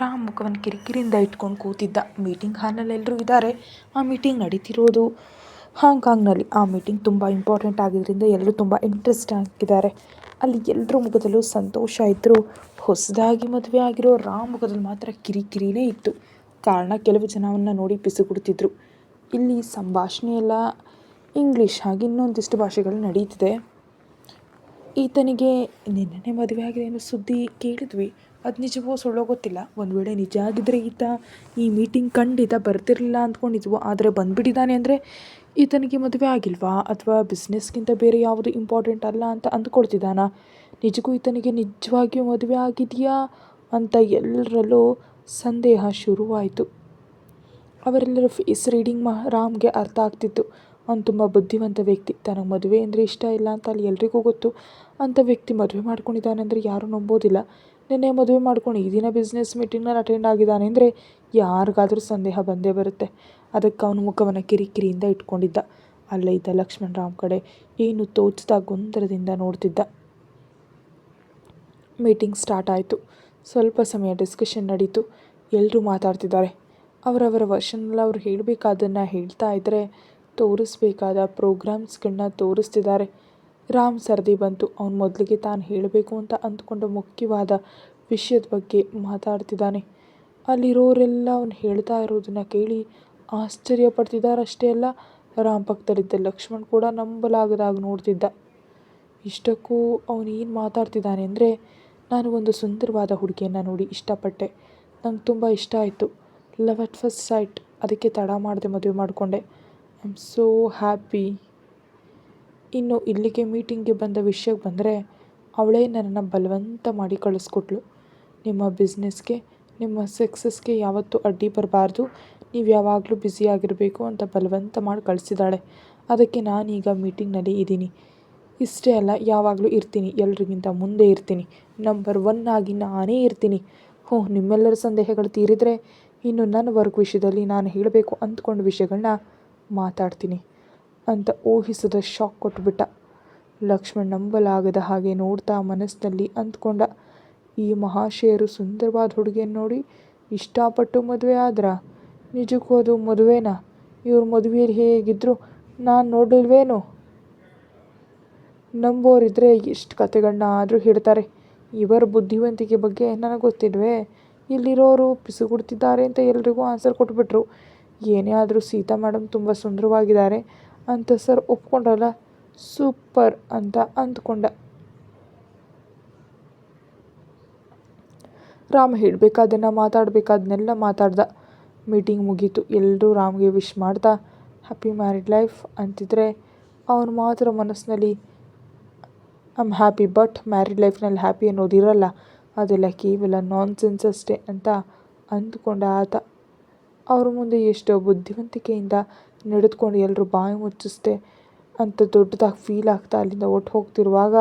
ರಾಮ್ ಮುಖವನ್ನು ಕಿರಿಕಿರಿಯಿಂದ ಇಟ್ಕೊಂಡು ಕೂತಿದ್ದ. ಮೀಟಿಂಗ್ ಹಾಲ್ನಲ್ಲಿ ಎಲ್ಲರೂ ಇದ್ದಾರೆ. ಆ ಮೀಟಿಂಗ್ ನಡೀತಿರೋದು ಹಾಂಗ್ಕಾಂಗ್ನಲ್ಲಿ. ಆ ಮೀಟಿಂಗ್ ತುಂಬ ಇಂಪಾರ್ಟೆಂಟ್ ಆಗಿದ್ದರಿಂದ ಎಲ್ಲರೂ ತುಂಬ ಇಂಟ್ರೆಸ್ಟ್ ಆಗಿದ್ದಾರೆ. ಅಲ್ಲಿ ಎಲ್ಲರ ಮುಖದಲ್ಲೂ ಸಂತೋಷ ಇದ್ದರೂ ಹೊಸದಾಗಿ ಮದುವೆ ಆಗಿರೋ ರಾಮ್ ಮುಖದಲ್ಲಿ ಮಾತ್ರ ಕಿರಿಕಿರಿನೇ ಇತ್ತು. ಕಾರಣ ಕೆಲವು ಜನವನ್ನು ನೋಡಿ ಪಿಸುಗುಡುತ್ತಿದ್ರು. ಇಲ್ಲಿ ಸಂಭಾಷಣೆ ಎಲ್ಲ ಇಂಗ್ಲೀಷ್ ಹಾಗೆ ಇನ್ನೊಂದಿಷ್ಟು ಭಾಷೆಗಳು ನಡೀತಿದೆ. ಈತನಿಗೆ ನಿನ್ನೆ ಮದುವೆ ಆಗಿದೆ ಅನ್ನೋ ಸುದ್ದಿ ಕೇಳಿದ್ವಿ. ಅದು ನಿಜವೋ ಸುಳ್ಳೋ ಗೊತ್ತಿಲ್ಲ. ಒಂದು ವೇಳೆ ನಿಜ ಆಗಿದ್ದರೆ ಈತ ಈ ಮೀಟಿಂಗ್ ಖಂಡಿತ ಬರ್ತಿರಲಿಲ್ಲ ಅಂದ್ಕೊಂಡಿದ್ವು. ಆದರೆ ಬಂದುಬಿಟ್ಟಿದ್ದಾನೆ ಅಂದರೆ ಈತನಿಗೆ ಮದುವೆ ಆಗಿಲ್ವಾ ಅಥವಾ ಬಿಸ್ನೆಸ್ಗಿಂತ ಬೇರೆ ಯಾವುದು ಇಂಪಾರ್ಟೆಂಟ್ ಅಲ್ಲ ಅಂತ ಅಂದ್ಕೊಳ್ತಿದ್ದಾನ. ನಿಜಕ್ಕೂ ಈತನಿಗೆ ನಿಜವಾಗಿಯೂ ಮದುವೆ ಆಗಿದೆಯಾ ಅಂತ ಎಲ್ಲರಲ್ಲೂ ಸಂದೇಹ ಶುರುವಾಯಿತು. ಅವರೆಲ್ಲರ ಫೇಸ್ ರೀಡಿಂಗ್ ರಾಮ್ಗೆ ಅರ್ಥ ಆಗ್ತಿತ್ತು. ಅವನು ತುಂಬ ಬುದ್ಧಿವಂತ ವ್ಯಕ್ತಿ. ತನಗೆ ಮದುವೆ ಅಂದರೆ ಇಷ್ಟ ಇಲ್ಲ ಅಂತ ಅಲ್ಲಿ ಎಲ್ರಿಗೂ ಗೊತ್ತು. ಅಂಥ ವ್ಯಕ್ತಿ ಮದುವೆ ಮಾಡ್ಕೊಂಡಿದ್ದಾನೆ ಅಂದರೆ ಯಾರೂ ನಂಬೋದಿಲ್ಲ. ನಿನ್ನೆ ಮದುವೆ ಮಾಡ್ಕೊಂಡು ಈ ದಿನ ಬಿಸ್ನೆಸ್ ಮೀಟಿಂಗ್ನಲ್ಲಿ ಅಟೆಂಡ್ ಆಗಿದ್ದಾನೆ ಅಂದರೆ ಯಾರಿಗಾದರೂ ಸಂದೇಹ ಬಂದೇ ಬರುತ್ತೆ. ಅದಕ್ಕೆ ಅವನ ಮುಖವನ್ನು ಕಿರಿಕಿರಿಯಿಂದ ಇಟ್ಕೊಂಡಿದ್ದ. ಅಲ್ಲೇ ಇದ್ದ ಲಕ್ಷ್ಮಣ್ ರಾಮ್ ಕಡೆ ಏನು ತೋಚದ ಗೊಂದಲದಿಂದ ನೋಡ್ತಿದ್ದ. ಮೀಟಿಂಗ್ ಸ್ಟಾರ್ಟ್ ಆಯಿತು. ಸ್ವಲ್ಪ ಸಮಯ ಡಿಸ್ಕಷನ್ ನಡೀತು. ಎಲ್ಲರೂ ಮಾತಾಡ್ತಿದ್ದಾರೆ. ಅವರವರ ವರ್ಷನಲ್ಲಿ ಅವ್ರು ಹೇಳಬೇಕಾದನ್ನು ಹೇಳ್ತಾ ಇದ್ದರೆ ತೋರಿಸ್ಬೇಕಾದ ಪ್ರೋಗ್ರಾಮ್ಸ್ಗಳನ್ನ ತೋರಿಸ್ತಿದ್ದಾರೆ. ರಾಮ್ ಸರದಿ ಬಂತು. ಅವನು ಮೊದಲಿಗೆ ತಾನು ಹೇಳಬೇಕು ಅಂತ ಅಂದ್ಕೊಂಡ ಮುಖ್ಯವಾದ ವಿಷಯದ ಬಗ್ಗೆ ಮಾತಾಡ್ತಿದ್ದಾನೆ. ಅಲ್ಲಿರೋರೆಲ್ಲ ಅವನು ಹೇಳ್ತಾ ಇರೋದನ್ನು ಕೇಳಿ ಆಶ್ಚರ್ಯಪಡ್ತಿದ್ದಾರಷ್ಟೇ ಅಲ್ಲ, ರಾಮ್ ಪಕ್ಕದಲ್ಲಿದ್ದ ಲಕ್ಷ್ಮಣ್ ಕೂಡ ನಂಬಲಾಗದಾಗ ನೋಡ್ತಿದ್ದ. ಇಷ್ಟಕ್ಕೂ ಅವನು ಏನು ಮಾತಾಡ್ತಿದ್ದಾನೆ ಅಂದರೆ, ನಾನು ಒಂದು ಸುಂದರವಾದ ಹುಡುಗಿಯನ್ನು ನೋಡಿ ಇಷ್ಟಪಟ್ಟೆ. ನಂಗೆ ತುಂಬ ಇಷ್ಟ ಆಯಿತು. Love at first sight. ಅದಕ್ಕೆ ತಡ ಮಾಡದೆ ಮದುವೆ ಮಾಡಿಕೊಂಡೆ. I am so happy. ಇನ್ನು ಇಲ್ಲಿಗೆ ಮೀಟಿಂಗ್ಗೆ ಬಂದ ವಿಷಯಕ್ಕೆ ಬಂದರೆ, ಅವಳೇ ನನ್ನನ್ನು ಬಲವಂತ ಮಾಡಿ ಕಳಿಸ್ಕೊಟ್ಲು. ನಿಮ್ಮ ಬಿಸ್ನೆಸ್ಗೆ, ನಿಮ್ಮ ಸಕ್ಸಸ್ಗೆ ಯಾವತ್ತೂ ಅಡ್ಡಿ ಬರಬಾರ್ದು, ನೀವು ಯಾವಾಗಲೂ ಬ್ಯುಸಿಯಾಗಿರಬೇಕು ಅಂತ ಬಲವಂತ ಮಾಡಿ ಕಳಿಸಿದ್ದಾಳೆ. ಅದಕ್ಕೆ ನಾನೀಗ ಮೀಟಿಂಗ್ನಲ್ಲಿ ಇದ್ದೀನಿ. ಇಷ್ಟೇ ಅಲ್ಲ, ಯಾವಾಗಲೂ ಇರ್ತೀನಿ. ಎಲ್ರಿಗಿಂತ ಮುಂದೆ ಇರ್ತೀನಿ. ನಂಬರ್ 1 ಆಗಿ ನಾನೇ ಇರ್ತೀನಿ. ನಿಮ್ಮೆಲ್ಲರ ಸಂದೇಹಗಳು ತೀರಿದರೆ ಇನ್ನು ನನ್ನ ವರ್ಕ್ ವಿಷಯದಲ್ಲಿ ನಾನು ಹೇಳಬೇಕು ಅಂದ್ಕೊಂಡ ವಿಷಯಗಳನ್ನ ಮಾತಾಡ್ತೀನಿ ಅಂತ ಊಹಿಸದ ಶಾಕ್ ಕೊಟ್ಬಿಟ್ಟ. ಲಕ್ಷ್ಮಣ್ ನಂಬಲಾಗದ ಹಾಗೆ ನೋಡ್ತಾ ಮನಸ್ಸಿನಲ್ಲಿ ಅಂದ್ಕೊಂಡ, ಈ ಮಹಾಶಯರು ಸುಂದರವಾದ ಹುಡುಗಿಯನ್ನು ನೋಡಿ ಇಷ್ಟಪಟ್ಟು ಮದುವೆ ಆದ್ರ? ನಿಜಕ್ಕೂ ಅದು ಮದುವೆನಾ? ಇವ್ರ ಮದುವೆಯಲ್ಲಿ ಹೇಗಿದ್ರು ನಾನು ನೋಡಲಿಲ್ವೇನೋ? ನಂಬೋರಿದ್ರೆ ಎಷ್ಟು ಕತೆಗಳನ್ನ ಆದರೂ ಹೇಳ್ತಾರೆ. ಇವರ ಬುದ್ಧಿವಂತಿಕೆ ಬಗ್ಗೆ ನನಗೆ ಗೊತ್ತಿಲ್ವೇ? ಇಲ್ಲಿರೋರು ಪಿಸುಗುಡ್ತಿದ್ದಾರೆ ಅಂತ ಎಲ್ರಿಗೂ ಆನ್ಸರ್ ಕೊಟ್ಬಿಟ್ರು. ಏನೇ ಆದರೂ ಸೀತಾ ಮೇಡಮ್ ತುಂಬ ಸುಂದರವಾಗಿದ್ದಾರೆ ಅಂತ ಸರ್ ಒಪ್ಕೊಂಡ್ರಲ್ಲ, ಸೂಪರ್ ಅಂತ ಅಂದ್ಕೊಂಡ. ರಾಮ್ ಹೇಳಬೇಕಾದನ್ನು ಮಾತಾಡಬೇಕಾದನ್ನೆಲ್ಲ ಮಾತಾಡ್ದ. ಮೀಟಿಂಗ್ ಮುಗೀತು. ಎಲ್ಲರೂ ರಾಮ್ಗೆ ವಿಶ್ ಮಾಡ್ತಾ ಹ್ಯಾಪಿ ಮ್ಯಾರಿಡ್ ಲೈಫ್ ಅಂತಿದ್ರೆ, ಅವನು ಮಾತ್ರ ಮನಸ್ಸಿನಲ್ಲಿ I am happy, but married ಲೈಫ್ನಲ್ಲಿ ಹ್ಯಾಪಿ ಅನ್ನೋದಿರಲ್ಲ, ಅದೆಲ್ಲ ಕೇವಲ ನಾನ್ಸೆನ್ಸ್ ಅಷ್ಟೇ ಅಂತ ಅಂದ್ಕೊಂಡ ಆತ. ಅವ್ರ ಮುಂದೆ ಎಷ್ಟೋ ಬುದ್ಧಿವಂತಿಕೆಯಿಂದ ನಡೆದುಕೊಂಡು ಎಲ್ಲರೂ ಬಾಯಿ ಮುಚ್ಚಿಸ್ದೆ ಅಂತ ದೊಡ್ಡದಾಗಿ ಫೀಲ್ ಆಗ್ತಾ ಅಲ್ಲಿಂದ ಒಟ್ಟು ಹೋಗ್ತಿರುವಾಗ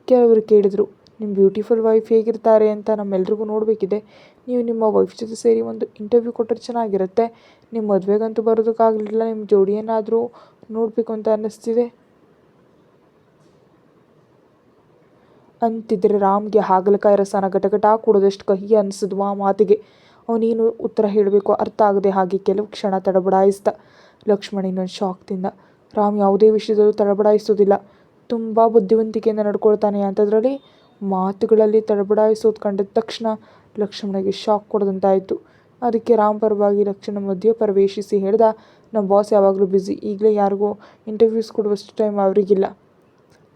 ಕೆಲವರು ಕೇಳಿದರು, ನಿಮ್ಮ ಬ್ಯೂಟಿಫುಲ್ ವೈಫ್ ಹೇಗಿರ್ತಾರೆ ಅಂತ ನಮ್ಮೆಲ್ರಿಗೂ ನೋಡಬೇಕಿದೆ. ನೀವು ನಿಮ್ಮ ವೈಫ್ ಜೊತೆ ಸೇರಿ ಒಂದು ಇಂಟರ್ವ್ಯೂ ಕೊಟ್ಟರೆ ಚೆನ್ನಾಗಿರುತ್ತೆ. ನಿಮ್ಮ ಮದುವೆಗಂತೂ ಬರೋದಕ್ಕಾಗಲಿಲ್ಲ, ನಿಮ್ಮ ಜೋಡಿಯನ್ನಾದರೂ ನೋಡಬೇಕು ಅಂತ ಅನ್ನಿಸ್ತಿದೆ ಅಂತಿದ್ರೆ ರಾಮ್ಗೆ ಹಾಗಲಕಾಯಿ ರಸನ ಗಟಗಟ ಕುಡಿದಷ್ಟು ಕಹಿ ಅನ್ನಿಸಿದ್ವು ಆ ಮಾತಿಗೆ. ಅವನೇನು ಉತ್ತರ ಹೇಳಬೇಕು ಅರ್ಥ ಆಗದೆ ಹಾಗೆ ಕೆಲವು ಕ್ಷಣ ತಡಬಡಾಯಿಸ್ದ. ಲಕ್ಷ್ಮಣ್ ಇನ್ನೊಂದು ಶಾಕ್ ತಿಂದ. ರಾಮ್ ಯಾವುದೇ ವಿಷಯದಲ್ಲೂ ತಡಬಡಾಯಿಸೋದಿಲ್ಲ, ತುಂಬ ಬುದ್ಧಿವಂತಿಕೆಯಿಂದ ನಡ್ಕೊಳ್ತಾನೆ. ಅಂಥದ್ರಲ್ಲಿ ಮಾತುಗಳಲ್ಲಿ ತಡಬಡಾಯಿಸೋದು ಕಂಡ ತಕ್ಷಣ ಲಕ್ಷ್ಮಣಗೆ ಶಾಕ್ ಕೊಡದಂತಾಯಿತು. ಅದಕ್ಕೆ ರಾಮ್ ಪರವಾಗಿ ಲಕ್ಷ್ಮಣ ಮಧ್ಯ ಪ್ರವೇಶಿಸಿ ಹೇಳ್ದ, ನಮ್ಮ ಬಾಸ್ ಯಾವಾಗಲೂ ಬ್ಯುಸಿ, ಈಗಲೇ ಯಾರಿಗೂ ಇಂಟರ್ವ್ಯೂಸ್ ಕೊಡುವಷ್ಟು ಟೈಮ್ ಅವರಿಗಿಲ್ಲ.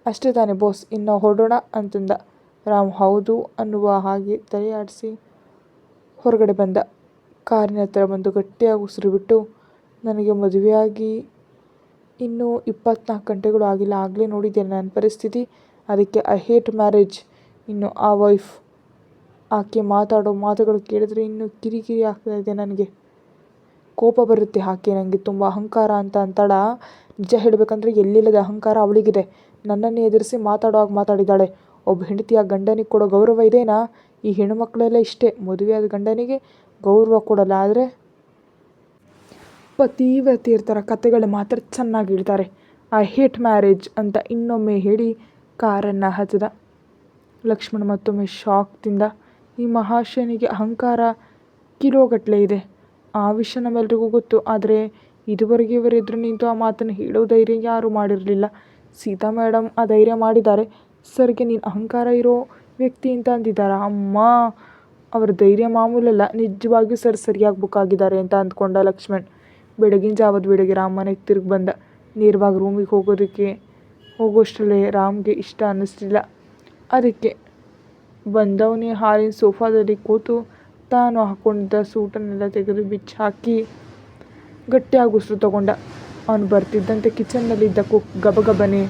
ಅಷ್ಟೇ ತಾನೇ ಬಾಸ್, ಇನ್ನು ಹೊರಡೋಣ ಅಂತಂದ. ರಾಮ್ ಹೌದು ಅನ್ನುವ ಹಾಗೆ ತಲೆ ಆಡಿಸಿ ಹೊರಗಡೆ ಬಂದ. ಕಾರಿನ ಹತ್ರ ಬಂದು ಗಟ್ಟಿಯಾಗಿ ಉಸಿರು ಬಿಟ್ಟು, ನನಗೆ ಮದುವೆಯಾಗಿ ಇನ್ನೂ 24 ಗಂಟೆಗಳು ಆಗಿಲ್ಲ, ಆಗಲೇ ನೋಡಿದ್ಯಲ್ಲ ನನ್ನ ಪರಿಸ್ಥಿತಿ. ಅದಕ್ಕೆ ಐ ಹೇಟ್ ಮ್ಯಾರೇಜ್. ಇನ್ನು ಆ ವೈಫ್, ಆಕೆ ಮಾತಾಡೋ ಮಾತುಗಳು ಕೇಳಿದ್ರೆ ಇನ್ನೂ ಕಿರಿಕಿರಿ ಆಗ್ತಾ ಇದೆ. ನನಗೆ ಕೋಪ ಬರುತ್ತೆ. ಆಕೆ ನನಗೆ ತುಂಬ ಅಹಂಕಾರ ಅಂತ ಅಂತಾಳ. ನಿಜ ಹೇಳಬೇಕಂದ್ರೆ ಎಲ್ಲಿಲ್ಲದ ಅಹಂಕಾರ ಅವಳಿಗಿದೆ. ನನ್ನನ್ನು ಎದುರಿಸಿ ಮಾತಾಡುವಾಗ ಮಾತಾಡಿದ್ದಾಳೆ. ಒಬ್ಬ ಹೆಂಡತಿಯ ಗಂಡನಿಗೆ ಕೊಡೋ ಗೌರವ ಇದೇನಾ? ಈ ಹೆಣ್ಣುಮಕ್ಕಳೆಲ್ಲ ಇಷ್ಟೇ, ಮದುವೆಯಾದ ಗಂಡನಿಗೆ ಗೌರವ ಕೊಡಲ್ಲ, ಆದರೆ ಪತಿವ್ರತೆಯರ ಥರ ಕತೆಗಳು ಮಾತ್ರ ಚೆನ್ನಾಗಿ ಹೇಳ್ತಾರೆ. ಐ ಹೇಟ್ ಮ್ಯಾರೇಜ್ ಅಂತ ಇನ್ನೊಮ್ಮೆ ಹೇಳಿ ಕಾರನ್ನು ಹತ್ತಿದ. ಲಕ್ಷ್ಮಣ್ ಮತ್ತೊಮ್ಮೆ ಶಾಕ್ ತಿಂದ. ಈ ಮಹಾಶಯನಿಗೆ ಅಹಂಕಾರ ಕಿಲೋಗಟ್ಟಲೆ ಇದೆ. ಆ ವಿಷಯ ನಮ್ಮೆಲ್ರಿಗೂ ಗೊತ್ತು. ಆದರೆ ಇದುವರೆಗೆ ಇವರೆದುರು ನಿಂತು ಆ ಮಾತನ್ನು ಹೇಳೋ ಧೈರ್ಯ ಯಾರೂ ಮಾಡಿರಲಿಲ್ಲ. ಸೀತಾ ಮೇಡಮ್ ಆ ಧೈರ್ಯ ಮಾಡಿದ್ದಾರೆ. ಸರ್ಗೆ ನೀನು ಅಹಂಕಾರ ಇರೋ ವ್ಯಕ್ತಿ ಅಂತ ಅಂದಿದ್ದಾರ. ಅಮ್ಮ, ಅವರ ಧೈರ್ಯ ಮಾಮೂಲಲ್ಲ. ನಿಜವಾಗಿಯೂ ಸರ್ ಸರಿಯಾಗಿ ಬುಕ್ ಆಗಿದ್ದಾರೆ ಅಂತ ಅಂದ್ಕೊಂಡ ಲಕ್ಷ್ಮಣ್. ಬೆಳಗಿನ ಜಾವದ ವೇಳೆಗೆ ರಾಮ್ ಮನೆಗೆ ತಿರುಗಿ ಬಂದ. ನೇರವಾಗಿ ರೂಮಿಗೆ ಹೋಗೋಷ್ಟರಲ್ಲೇ ರಾಮ್ಗೆ ಇಷ್ಟ ಅನ್ನಿಸ್ಲಿಲ್ಲ. ಅದಕ್ಕೆ ಬಂದವನೇ ಹಾಲಿನ ಸೋಫಾದಲ್ಲಿ ಕೂತು ತಾನು ಹಾಕ್ಕೊಂಡಿದ್ದ ಸೂಟನ್ನೆಲ್ಲ ತೆಗೆದು ಬಿಚ್ಚಾಕಿ ಗಟ್ಟಿಯಾಗಿ ಉಸಿರು ತಗೊಂಡ. ಅವನು ಬರ್ತಿದ್ದಂತೆ ಕಿಚನ್ನಲ್ಲಿದ್ದ ಕುಕ್ ಗಬಗಬನೆ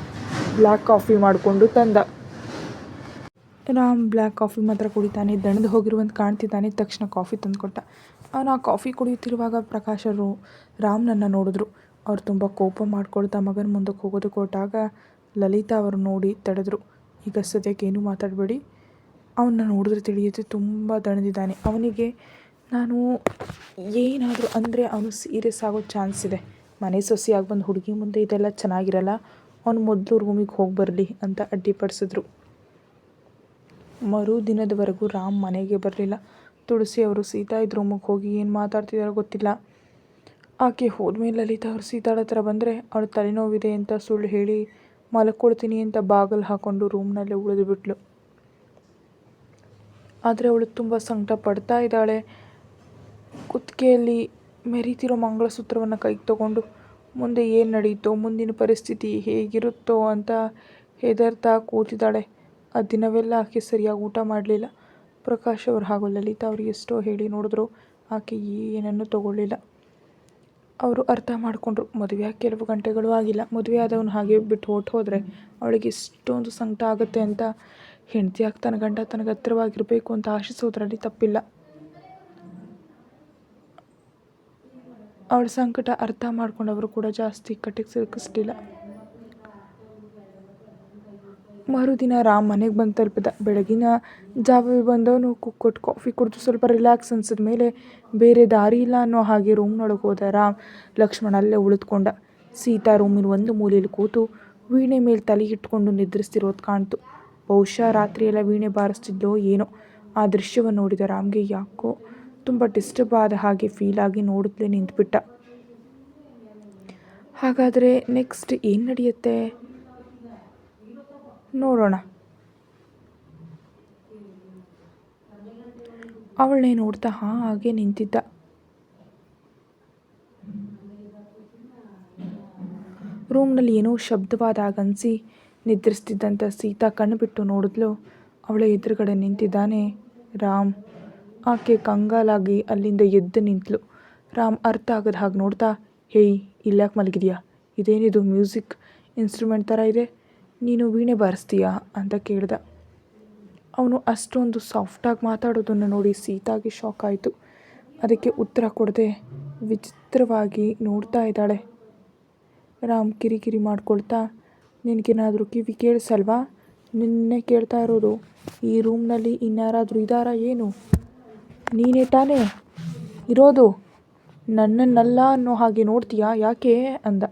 ಬ್ಲ್ಯಾಕ್ ಕಾಫಿ ಮಾಡಿಕೊಂಡು ತಂದ. ರಾಮ್ ಬ್ಲ್ಯಾಕ್ ಕಾಫಿ ಮಾತ್ರ ಕುಡಿತಾನೆ. ದಣದು ಹೋಗಿರುವಂತ ಕಾಣ್ತಿದ್ದಾನೆ. ತಕ್ಷಣ ಕಾಫಿ ತಂದುಕೊಟ್ಟ. ಅವನು ಆ ಕಾಫಿ ಕುಡಿಯುತ್ತಿರುವಾಗ ಪ್ರಕಾಶ್ ಅವರು ರಾಮ್ನನ್ನು ನೋಡಿದ್ರು. ಅವ್ರು ತುಂಬ ಕೋಪ ಮಾಡ್ಕೊಳ್ತಾ ಮಗನ ಮುಂದಕ್ಕೆ ಹೋಗೋದಕ್ಕೆ ಹೊರಟಾಗ ಲಲಿತಾ ಅವರು ನೋಡಿ ತಡೆದ್ರು. ಈಗ ಸದ್ಯಕ್ಕೆ ಏನೂ ಮಾತಾಡಬೇಡಿ, ಅವನ್ನ ನೋಡಿದ್ರೆ ತಿಳಿಯುತ್ತೆ ತುಂಬ ದಣದಿದ್ದಾನೆ. ಅವನಿಗೆ ನಾನು ಏನಾದರೂ ಅಂದರೆ ಅವನು ಸೀರಿಯಸ್ ಆಗೋ ಚಾನ್ಸ್ ಇದೆ. ಮನೆ ಸೊಸೆಯಾಗಿ ಬಂದು ಹುಡುಗಿ ಮುಂದೆ ಇದೆಲ್ಲ ಚೆನ್ನಾಗಿರಲ್ಲ. ಅವನು ಮೊದಲು ರೂಮಿಗೆ ಹೋಗಿ ಬರಲಿ ಅಂತ ಅಡ್ಡಿಪಡಿಸಿದ್ರು. ಮರುದಿನದವರೆಗೂ ರಾಮ್ ಮನೆಗೆ ಬರಲಿಲ್ಲ. ತುಳಸಿ ಅವರು ಸೀತಾ ಇದ್ದ ರೂಮಿಗೆ ಹೋಗಿ ಏನು ಮಾತಾಡ್ತಿದ್ದಾರೋ ಗೊತ್ತಿಲ್ಲ. ಆಕೆ ಹೋದ್ಮೇಲೆ ಲಲಿತಾ ಅವರು ಸೀತಾಳ ಹತ್ರ ಬಂದರೆ ಅವಳು ತಲೆನೋವಿದೆ ಅಂತ ಸುಳ್ಳು ಹೇಳಿ ಮಲ್ಕೊಳ್ತೀನಿ ಅಂತ ಬಾಗಿಲು ಹಾಕ್ಕೊಂಡು ರೂಮ್ನಲ್ಲೇ ಉಳಿದು ಬಿಟ್ಲು. ಆದರೆ ಅವಳು ತುಂಬ ಸಂಕಟ ಪಡ್ತಾ ಇದ್ದಾಳೆ. ಕುತ್ತಿಗೆಯಲ್ಲಿ ಮೆರೀತಿರೋ ಮಂಗಳಸೂತ್ರವನ್ನು ಕೈಗೆ ತಗೊಂಡು ಮುಂದೆ ಏನು ನಡೀತೋ, ಮುಂದಿನ ಪರಿಸ್ಥಿತಿ ಹೇಗಿರುತ್ತೋ ಅಂತ ಹೆದರ್ತಾ ಕೂತಿದ್ದಾಳೆ. ಆ ದಿನವೆಲ್ಲ ಆಕೆ ಸರಿಯಾಗಿ ಊಟ ಮಾಡಲಿಲ್ಲ. ಪ್ರಕಾಶ್ ಅವರು ಹಾಗೂ ಲಲಿತಾ ಅವರು ಎಷ್ಟೋ ಹೇಳಿ ನೋಡಿದ್ರು, ಆಕೆ ಏನನ್ನೂ ತಗೊಳ್ಳಿಲ್ಲ. ಅವರು ಅರ್ಥ ಮಾಡಿಕೊಂಡ್ರು. ಮದುವೆಯಾಗಿ ಕೆಲವು ಗಂಟೆಗಳು ಆಗಿಲ್ಲ. ಮದುವೆ ಆದವನು ಹಾಗೆ ಬಿಟ್ಟು ಹೋದರೆ ಅವಳಿಗೆ ಇಷ್ಟೊಂದು ಸಂಕಟ ಆಗುತ್ತೆ ಅಂತ. ಹೆಂಡತಿಯಾಗಿ ತನ್ನ ಗಂಡ ತನಗೆ ಹತ್ತಿರವಾಗಿರಬೇಕು ಅಂತ ಆಶಿಸೋದ್ರಲ್ಲಿ ತಪ್ಪಿಲ್ಲ. ಅವಳ ಸಂಕಟ ಅರ್ಥ ಮಾಡ್ಕೊಂಡವರು ಕೂಡ ಜಾಸ್ತಿ ಕಟ್ಟಿಗೆ ಸಿಲುಕಿಸ್ಲಿಲ್ಲ. ಮರುದಿನ ರಾಮ್ ಮನೆಗೆ ಬಂದು ತಲುಪಿದ. ಬೆಳಗಿನ ಜಾವವೇ ಬಂದವನು ಕೊಟ್ಟು ಕಾಫಿ ಕುಡಿದು ಸ್ವಲ್ಪ ರಿಲ್ಯಾಕ್ಸ್ ಅನ್ಸಿದ ಮೇಲೆ ಬೇರೆ ದಾರಿ ಇಲ್ಲ ಅನ್ನೋ ಹಾಗೆ ರೂಮ್ನೊಳಗೆ ಹೋದ ರಾಮ್. ಲಕ್ಷ್ಮಣ್ ಅಲ್ಲೇ ಉಳಿದುಕೊಂಡ. ಸೀತಾ ರೂಮಿನ ಒಂದು ಮೂಲೆಯಲ್ಲಿ ಕೂತು ವೀಣೆ ಮೇಲೆ ತಲೆ ಇಟ್ಕೊಂಡು ನಿದ್ರಿಸ್ತಿರೋದು ಕಾಣ್ತು. ಬಹುಶಃ ರಾತ್ರಿಯೆಲ್ಲ ವೀಣೆ ಬಾರಿಸ್ತಿದ್ಲೋ ಏನೋ. ಆ ದೃಶ್ಯವನ್ನು ನೋಡಿದ ರಾಮ್ಗೆ ಯಾಕೋ ತುಂಬ ಡಿಸ್ಟರ್ಬ್ ಆದ ಹಾಗೆ ಫೀಲ್ ಆಗಿ ನೋಡಿದ್ಲೇ ನಿಂತುಬಿಟ್ಟ. ಹಾಗಾದರೆ ನೆಕ್ಸ್ಟ್ ಏನು ನಡೆಯುತ್ತೆ ನೋಡೋಣ. ಅವಳನ್ನೇ ನೋಡ್ತಾ ಹಾಗೆ ನಿಂತಿದ್ದ. ರೂಮ್ನಲ್ಲಿ ಏನೋ ಶಬ್ದವಾದಾಗನ್ಸಿ ನಿದ್ರಿಸ್ತಿದ್ದಂಥ ಸೀತಾ ಕಣ್ಣು ಬಿಟ್ಟು ನೋಡಿದ್ಲು. ಅವಳ ಎದುರುಗಡೆ ನಿಂತಿದ್ದಾನೆ ರಾಮ್. ಆಕೆ ಕಂಗಾಲಾಗಿ ಅಲ್ಲಿಂದ ಎದ್ದು ನಿಂತಳು. ರಾಮ್ ಅರ್ಥ ಆಗದ ಹಾಗೆ ನೋಡ್ತಾ, ಹೇಯ್, ಇಲ್ಯಾಕೆ ಮಲಗಿದೆಯಾ? ಇದೇನಿದು ಮ್ಯೂಸಿಕ್ ಇನ್ಸ್ಟ್ರೂಮೆಂಟ್ ಥರ ಇದೆ, ನೀನು ವೀಣೆ ಬಾರಿಸ್ತೀಯಾ ಅಂತ ಕೇಳ್ದ. ಅವನು ಅಷ್ಟೊಂದು ಸಾಫ್ಟಾಗಿ ಮಾತಾಡೋದನ್ನು ನೋಡಿ ಸೀತಾಗೆ ಶಾಕ್ ಆಯಿತು. ಅದಕ್ಕೆ ಉತ್ತರ ಕೊಡದೆ ವಿಚಿತ್ರವಾಗಿ ನೋಡ್ತಾ ಇದ್ದಾಳೆ. ರಾಮ್ ಕಿರಿಕಿರಿ ಮಾಡ್ಕೊಳ್ತಾ, ನಿನಗೇನಾದರೂ ಕಿವಿ ಕೇಳಿಸಲ್ವಾ? ನಿನ್ನೆ ಕೇಳ್ತಾ ಇರೋದು. ಈ ರೂಮ್ನಲ್ಲಿ ಇನ್ಯಾರಾದರೂ ಇದ್ದಾರಾ ಏನು? ನೀನೇ ತಾನೇ ಇರೋದು? ನನ್ನನ್ನಲ್ಲ ಅನ್ನೋ ಹಾಗೆ ನೋಡ್ತೀಯಾ ಯಾಕೆ ಅಂದ.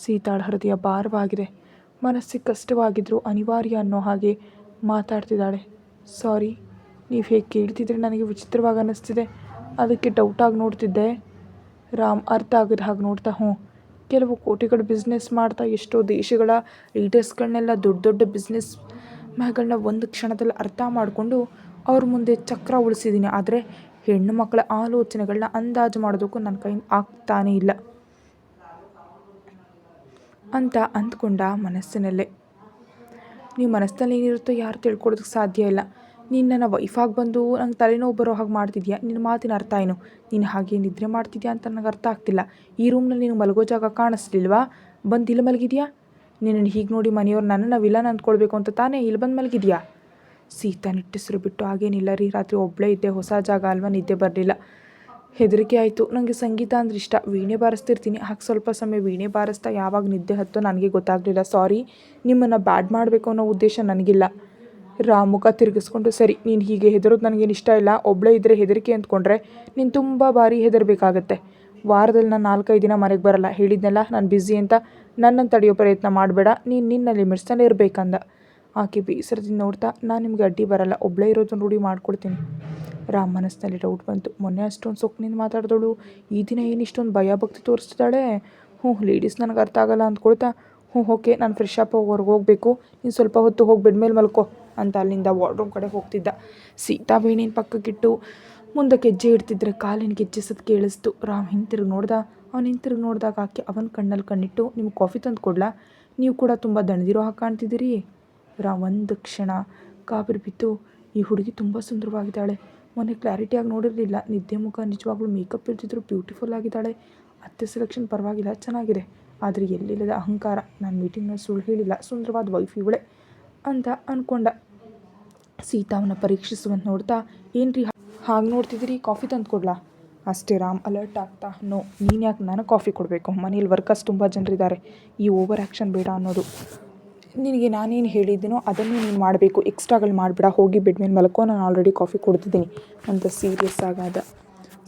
ಸೀತಾಳ ಹೃದಯ ಭಾರವಾಗಿದೆ. ಮನಸ್ಸಿಗೆ ಕಷ್ಟವಾಗಿದ್ದರೂ ಅನಿವಾರ್ಯ ಅನ್ನೋ ಹಾಗೆ ಮಾತಾಡ್ತಿದ್ದಾಳೆ. ಸಾರಿ, ನೀವು ಹೇಗೆ ಕೇಳ್ತಿದ್ರೆ ನನಗೆ ವಿಚಿತ್ರವಾಗಿ ಅನ್ನಿಸ್ತಿದೆ, ಅದಕ್ಕೆ ಡೌಟಾಗಿ ನೋಡ್ತಿದ್ದೆ. ರಾಮ್ ಅರ್ಥ ಆಗದ ಹಾಗೆ ನೋಡ್ತಾ, ಕೆಲವು ಕೋಟಿಗಳ ಬಿಸ್ನೆಸ್ ಮಾಡ್ತಾ ಎಷ್ಟೋ ದೇಶಗಳ ಲೀಡರ್ಸ್ಗಳನ್ನೆಲ್ಲ ದೊಡ್ಡ ದೊಡ್ಡ ಬಿಸ್ನೆಸ್ ಮ್ಯಾನ್ಗಳನ್ನ ಒಂದು ಕ್ಷಣದಲ್ಲಿ ಅರ್ಥ ಮಾಡಿಕೊಂಡು ಅವ್ರ ಮುಂದೆ ಚಕ್ರ ಉಳಿಸಿದ್ದೀನಿ. ಆದರೆ ಹೆಣ್ಣು ಮಕ್ಕಳ ಆಲೋಚನೆಗಳನ್ನ ಅಂದಾಜು ಮಾಡೋದಕ್ಕೂ ನನ್ನ ಕೈಯಿಂದ ಆಗ್ತಾನೇ ಇಲ್ಲ ಅಂತ ಅಂದ್ಕೊಂಡ ಮನಸ್ಸಿನಲ್ಲೇ. ನೀವು ಮನಸ್ಸಿನಲ್ಲಿ ಏನಿರುತ್ತೋ ಯಾರು ತಿಳ್ಕೊಳ್ಳೋದಕ್ಕೆ ಸಾಧ್ಯ ಇಲ್ಲ. ನೀನು ನನ್ನ ವೈಫಾಗಿ ಬಂದು ನಂಗೆ ತಲೆನೋವು ಬರೋ ಹಾಗೆ ಮಾಡ್ತಿದ್ಯಾ. ನಿನ್ನ ಮಾತಿನ ಅರ್ಥ ಏನು? ನೀನು ಹಾಗೆ ನಿದ್ರೆ ಮಾಡ್ತಿದ್ಯಾ ಅಂತ ನನಗೆ ಅರ್ಥ ಆಗ್ತಿಲ್ಲ. ಈ ರೂಮ್ನಲ್ಲಿ ನೀನು ಮಲಗೋ ಜಾಗ ಕಾಣಿಸ್ಲಿಲ್ವಾ? ಬಂದು ಇಲ್ಲಿ ಮಲಗಿದ್ಯಾ? ನಿನ್ನನ್ನು ಹೀಗೆ ನೋಡಿ ಮನೆಯವ್ರು ನನ್ನನ್ನು ವಿಲನ್ ಅಂದ್ಕೊಳ್ಬೇಕು ಅಂತ ತಾನೇ ಇಲ್ಲಿ ಬಂದು ಮಲಗಿದ್ಯಾ? ಸೀತಾ ನಿಟ್ಟುಸಿರು ಬಿಟ್ಟು, ಹಾಗೇನಿಲ್ಲ ರೀ, ರಾತ್ರಿ ಒಬ್ಬಳೇ ಇದ್ದೆ, ಹೊಸ ಜಾಗ ಅಲ್ವಾ, ನಿದ್ದೆ ಬರಲಿಲ್ಲ, ಹೆದರಿಕೆ ಆಯಿತು. ನನಗೆ ಸಂಗೀತ ಅಂದ್ರೆ ಇಷ್ಟ, ವೀಣೆ ಬಾರಿಸ್ತಿರ್ತೀನಿ. ಹಾಗೆ ಸ್ವಲ್ಪ ಸಮಯ ವೀಣೆ ಬಾರಿಸ್ತಾ ಯಾವಾಗ ನಿದ್ದೆ ಹತ್ತೋ ನನಗೆ ಗೊತ್ತಾಗಲಿಲ್ಲ. ಸಾರಿ, ನಿಮ್ಮನ್ನು ಬ್ಯಾಡ್ ಮಾಡಬೇಕು ಅನ್ನೋ ಉದ್ದೇಶ ನನಗಿಲ್ಲ. ರಾಮ್ ಮುಖ ತಿರುಗಿಸ್ಕೊಂಡು, ಸರಿ, ನೀನು ಹೀಗೆ ಹೆದರೋದು ನನಗೇನು ಇಷ್ಟ ಇಲ್ಲ. ಒಬ್ಬಳೇ ಇದ್ದರೆ ಹೆದರಿಕೆ ಅಂದ್ಕೊಂಡ್ರೆ ನೀನು ತುಂಬ ಬಾರಿ ಹೆದರಬೇಕಾಗತ್ತೆ. ವಾರದಲ್ಲಿ ನಾನು 4-5 ದಿನ ಮನೆಗೆ ಬರಲ್ಲ. ಹೇಳಿದ್ನಲ್ಲ ನಾನು ಬ್ಯುಸಿ ಅಂತ. ನನ್ನನ್ನು ತಡೆಯೋ ಪ್ರಯತ್ನ ಮಾಡಬೇಡ. ನೀನು ನಿನ್ನ ಲಿಮಿಟ್ಸ್ನಲ್ಲಿ ಇರಬೇಕಂದ. ಆಕೆ ಬೇಸರದಿಂದ ನೋಡ್ತಾ, ನಾನು ನಿಮಗೆ ಅಡ್ಡಿ ಬರಲ್ಲ, ಒಬ್ಬಳೇ ಇರೋದನ್ನು ರೂಢಿ ಮಾಡ್ಕೊಡ್ತೀನಿ. ರಾಮ್ ಮನಸ್ಸಿನಲ್ಲಿ ಡೌಟ್ ಬಂತು. ಮೊನ್ನೆ ಅಷ್ಟೊಂದು ಸೊಕ್ಕಿನಿಂದ ಮಾತಾಡಿದವಳು ಈ ದಿನ ಏನು ಇಷ್ಟೊಂದು ಭಯ ಭಕ್ತಿ ತೋರಿಸ್ತಿದ್ದಾಳೆ. ಲೇಡೀಸ್ ನನಗೆ ಅರ್ಥ ಆಗಲ್ಲ ಅಂದ್ಕೊಳ್ತಾ, ಓಕೆ, ನಾನು ಫ್ರೆಶ್ ಅಪ್ ಹೊರಗೆ ಹೋಗಬೇಕು, ನೀನು ಸ್ವಲ್ಪ ಹೊತ್ತು ಹೋಗಿ ಬೆಡ್ ಮೇಲೆ ಮಲ್ಕೋ ಅಂತ ಅಲ್ಲಿಂದ ವಾರ್ಡ್ರೂಮ್ ಕಡೆ ಹೋಗ್ತಿದ್ದ. ಸೀತಾ ಬೇಣಿನ ಪಕ್ಕಕ್ಕಿಟ್ಟು ಮುಂದಕ್ಕೆ ಹೆಜ್ಜೆ ಇಡ್ತಿದ್ರೆ ಕಾಲಿನ ಗೆಜ್ಜೆ ಸತ್ ಕೇಳಿಸ್ತು. ರಾಮ್ ಹಿಂತಿರುಗಿ ನೋಡ್ದ. ಅವ್ನು ಹಿಂತಿರುಗಿ ನೋಡಿದಾಗ ಆಕೆ ಅವನ ಕಣ್ಣಲ್ಲಿ ಕಣ್ಣಿಟ್ಟು, ನಿಮ್ಗೆ ಕಾಫಿ ತಂದು ಕೊಡ್ಲಾ? ನೀವು ಕೂಡ ತುಂಬ ದಣಿದಿರೋ ಹಾಗೆ ಕಾಣ್ತಿದ್ದೀರಿ. ರಾಮ್ ಒಂದು ಕ್ಷಣ ಕಾಬಿರಿ ಬಿತ್ತು. ಈ ಹುಡುಗಿ ತುಂಬ ಸುಂದರವಾಗಿದ್ದಾಳೆ. ಮೊನ್ನೆ ಕ್ಲಾರಿಟಿಯಾಗಿ ನೋಡಿರಲಿಲ್ಲ. ನಿದ್ದೆ ಮುಖ ನಿಜವಾಗ್ಲೂ ಮೇಕಪ್ ಇರ್ತಿದ್ರು ಬ್ಯೂಟಿಫುಲ್ ಆಗಿದ್ದಾಳೆ. ಅತ್ತೆ ಸೆಲೆಕ್ಷನ್ ಪರವಾಗಿಲ್ಲ, ಚೆನ್ನಾಗಿದೆ. ಆದರೆ ಎಲ್ಲಿಲ್ಲದ ಅಹಂಕಾರ. ನಾನು ಮೀಟಿಂಗ್ನಲ್ಲಿ ಸುಳ್ಳು ಹೇಳಿಲ್ಲ, ಸುಂದರವಾದ ವೈಫ್ ಇವಳೆ ಅಂತ ಅಂದ್ಕೊಂಡ. ಸೀತಾ ಅವನ ಪರೀಕ್ಷಿಸುವಂತ ನೋಡ್ತಾ, ಏನ್ರಿ ಹಾಗೆ ನೋಡ್ತಿದ್ದೀರಿ, ಕಾಫಿ ತಂದು ಕೊಡ್ಲಾ? ಅಷ್ಟೇ ರಾಮ್ ಅಲರ್ಟ್ ಆಗ್ತಾ, ನೋ, ನೀನು ಯಾಕೆ ನನಗೆ ಕಾಫಿ ಕೊಡಬೇಕು? ಮನೇಲಿ ವರ್ಕರ್ಸ್ ತುಂಬ ಜನರಿದ್ದಾರೆ. ಈ ಓವರ್ ಆ್ಯಕ್ಷನ್ ಬೇಡ ಅನ್ನೋದು. ನಿನಗೆ ನಾನೇನು ಹೇಳಿದ್ದೀನೋ ಅದನ್ನೇ ನೀನು ಮಾಡಬೇಕು. ಎಕ್ಸ್ಟ್ರಾಗಳು ಮಾಡಿಬಿಡ, ಹೋಗಿ ಬೆಡ್ ಮೇಲೆ ಮಲ್ಕೋ, ನಾನು ಆಲ್ರೆಡಿ ಕಾಫಿ ಕೊಡ್ತಿದ್ದೀನಿ ಅಂತ ಸೀರಿಯಸ್ ಆಗಾದ.